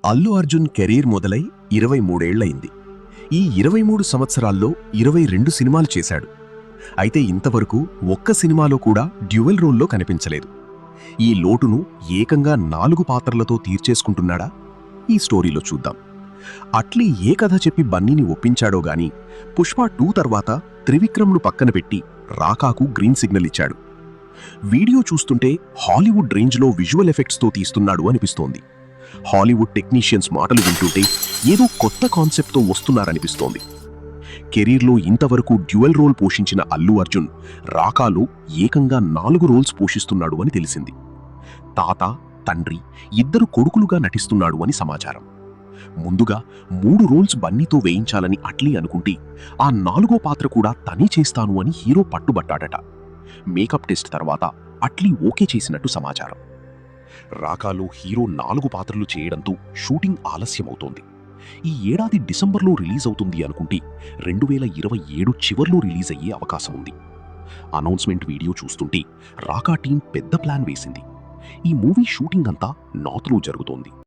Allu Arjun career మొదలై 23 ఏళ్లయింది. ఈ 23 సంవత్సరాల్లో 22 సినిమాలు చేశాడు. అయితే ఇంతవరకు ఒక్క సినిమాలో కూడా డ్యూయల్ రోల్లో కనిపించలేదు. ఈ లోటును ఏకంగా 4 పాత్రలతో తీర్చేసుకుంటున్నాడా? ఈ స్టోరీలో చూద్దాం. అట్లీ ఏ కథ చెప్పి బన్నీని ఒప్పించాడో గాని పుష్ప 2 తర్వాత త్రివిక్రమ్ను పక్కన పెట్టి రాకాకు గ్రీన్ సిగ్నల్ ఇచ్చాడు. వీడియో చూస్తుంటే హాలీవుడ్ రేంజ్లో విజువల్ ఎఫెక్ట్స్తో తీస్తున్నాడు అనిపిస్తోంది. హాలీవుడ్ టెక్నీషియన్స్ మాటలు వింటుంటే ఏదో కొత్త కాన్సెప్ట్తో వస్తున్నారనిపిస్తోంది. కెరీర్లో ఇంతవరకు డ్యూయల్ రోల్ పోషించిన అల్లు అర్జున్ రాకాలో ఏకంగా 4 రోల్స్ పోషిస్తున్నాడు అని తెలిసింది. తాత, తండ్రి, 2 కొడుకులుగా నటిస్తున్నాడు అని సమాచారం. ముందుగా 3 రోల్స్ బన్నీతో వేయించాలని అట్లీ అనుకుంటే ఆ 4వ పాత్ర కూడా తనే చేస్తాను అని హీరో పట్టుబట్టాడట. మేకప్ టెస్ట్ తర్వాత అట్లీ ఓకే చేసినట్టు సమాచారం. రాకాలో హీరో 4 పాత్రలు చేయడంతో షూటింగ్ ఆలస్యమవుతోంది. ఈ ఏడాది డిసెంబర్లో రిలీజ్ అవుతుంది అనుకుంటే 2027 చివర్లో రిలీజ్ అయ్యే అవకాశం ఉంది. అనౌన్స్మెంట్ వీడియో చూస్తుంటే రాకా టీం పెద్ద ప్లాన్ వేసింది. ఈ మూవీ షూటింగ్ అంతా నార్త్లో జరుగుతోంది.